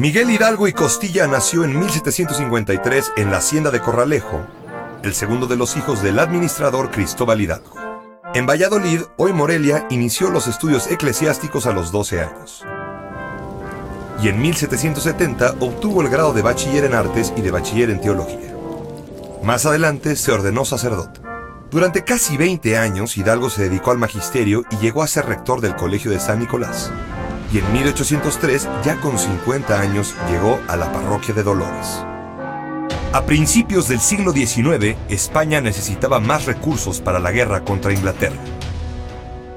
Miguel Hidalgo y Costilla nació en 1753 en la hacienda de Corralejo, el segundo de los hijos del administrador Cristóbal Hidalgo. En Valladolid, hoy Morelia, inició los estudios eclesiásticos a los 12 años. Y en 1770 obtuvo el grado de bachiller en artes y de bachiller en teología. Más adelante se ordenó sacerdote. Durante casi 20 años, Hidalgo se dedicó al magisterio y llegó a ser rector del Colegio de San Nicolás. Y en 1803, ya con 50 años, llegó a la parroquia de Dolores. A principios del siglo XIX, España necesitaba más recursos para la guerra contra Inglaterra.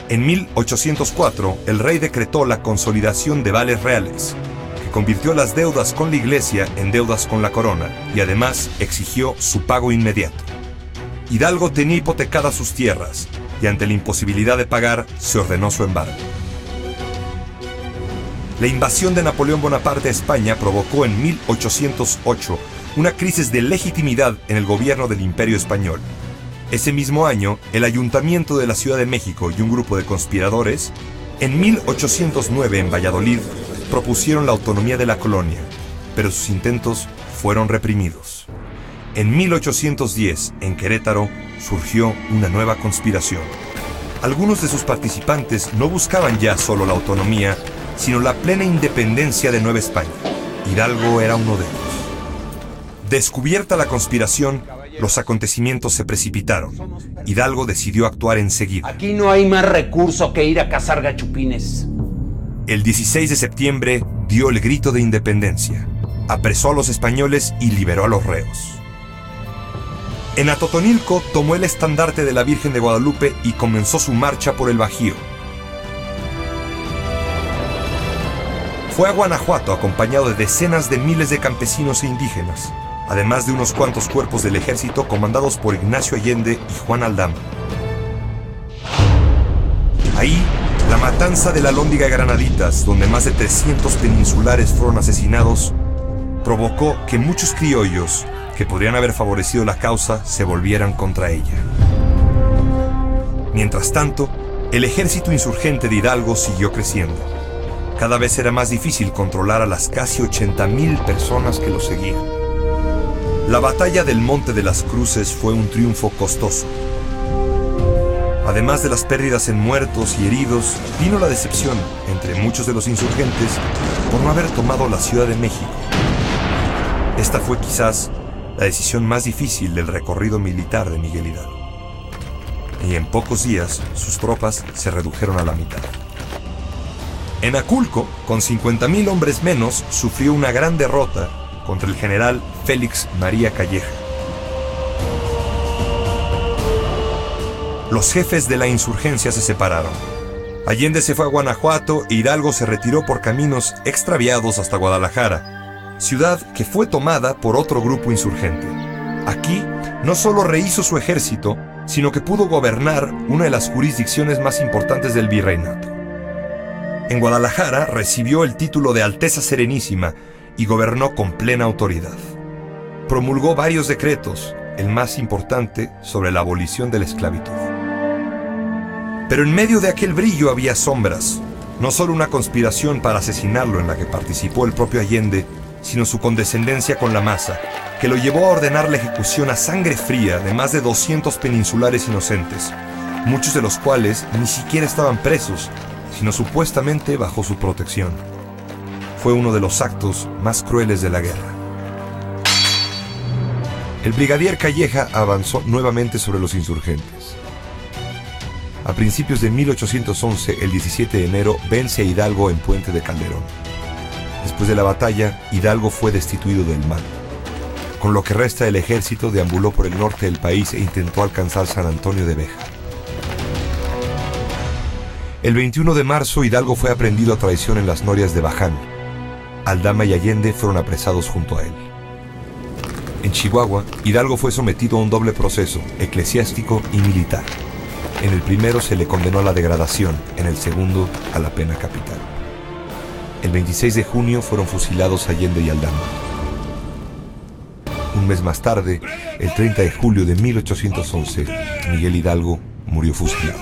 En 1804, el rey decretó la consolidación de vales reales, que convirtió las deudas con la Iglesia en deudas con la corona, y además exigió su pago inmediato. Hidalgo tenía hipotecadas sus tierras, y ante la imposibilidad de pagar, se ordenó su embargo. La invasión de Napoleón Bonaparte a España provocó en 1808 una crisis de legitimidad en el gobierno del Imperio Español. Ese mismo año, el Ayuntamiento de la Ciudad de México y un grupo de conspiradores, en 1809 en Valladolid, propusieron la autonomía de la colonia, pero sus intentos fueron reprimidos. En 1810, en Querétaro, surgió una nueva conspiración. Algunos de sus participantes no buscaban ya solo la autonomía, sino la plena independencia de Nueva España. Hidalgo era uno de ellos. Descubierta la conspiración, los acontecimientos se precipitaron. Hidalgo decidió actuar enseguida. Aquí no hay más recurso que ir a cazar gachupines. El 16 de septiembre dio el grito de independencia. Apresó a los españoles y liberó a los reos. En Atotonilco tomó el estandarte de la Virgen de Guadalupe y comenzó su marcha por el Bajío. Fue a Guanajuato acompañado de decenas de miles de campesinos e indígenas, además de unos cuantos cuerpos del ejército comandados por Ignacio Allende y Juan Aldama. Ahí, la matanza de la Alhóndiga de Granaditas, donde más de 300 peninsulares fueron asesinados, provocó que muchos criollos, que podrían haber favorecido la causa, se volvieran contra ella. Mientras tanto, el ejército insurgente de Hidalgo siguió creciendo. Cada vez era más difícil controlar a las casi 80,000 personas que lo seguían. La batalla del Monte de las Cruces fue un triunfo costoso. Además de las pérdidas en muertos y heridos, vino la decepción entre muchos de los insurgentes por no haber tomado la Ciudad de México. Esta fue quizás la decisión más difícil del recorrido militar de Miguel Hidalgo. Y en pocos días, sus tropas se redujeron a la mitad. En Aculco, con 50,000 hombres menos, sufrió una gran derrota contra el general Félix María Calleja. Los jefes de la insurgencia se separaron. Allende se fue a Guanajuato e Hidalgo se retiró por caminos extraviados hasta Guadalajara, ciudad que fue tomada por otro grupo insurgente. Aquí, no solo rehizo su ejército, sino que pudo gobernar una de las jurisdicciones más importantes del virreinato. En Guadalajara recibió el título de Alteza Serenísima y gobernó con plena autoridad. Promulgó varios decretos, el más importante sobre la abolición de la esclavitud. Pero en medio de aquel brillo había sombras, no solo una conspiración para asesinarlo en la que participó el propio Allende, sino su condescendencia con la masa, que lo llevó a ordenar la ejecución a sangre fría de más de 200 peninsulares inocentes, muchos de los cuales ni siquiera estaban presos, sino supuestamente bajo su protección. Fue uno de los actos más crueles de la guerra. El brigadier Calleja avanzó nuevamente sobre los insurgentes. A principios de 1811, el 17 de enero, vence a Hidalgo en Puente de Calderón. Después de la batalla, Hidalgo fue destituido del mando. Con lo que resta del ejército, deambuló por el norte del país e intentó alcanzar San Antonio de Béjar. El 21 de marzo, Hidalgo fue aprehendido a traición en las norias de Baján. Aldama y Allende fueron apresados junto a él. En Chihuahua, Hidalgo fue sometido a un doble proceso, eclesiástico y militar. En el primero se le condenó a la degradación, en el segundo a la pena capital. El 26 de junio fueron fusilados Allende y Aldama. Un mes más tarde, el 30 de julio de 1811, Miguel Hidalgo murió fusilado.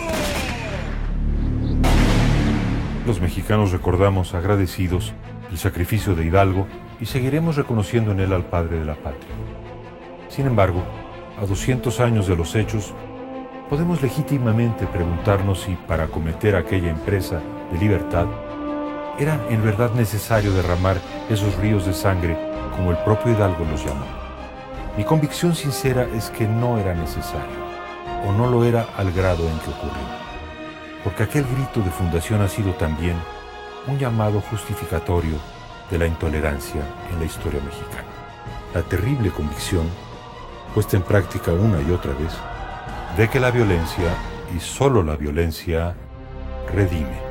Los mexicanos recordamos agradecidos el sacrificio de Hidalgo, y seguiremos reconociendo en él al padre de la patria. Sin embargo, a 200 años de los hechos, podemos legítimamente preguntarnos si para acometer aquella empresa de libertad era en verdad necesario derramar esos ríos de sangre como el propio Hidalgo los llamó. Mi convicción sincera es que no era necesario, o no lo era al grado en que ocurrió, porque aquel grito de fundación ha sido también un llamado justificatorio de la intolerancia en la historia mexicana. La terrible convicción, puesta en práctica una y otra vez, de que la violencia, y solo la violencia, redime.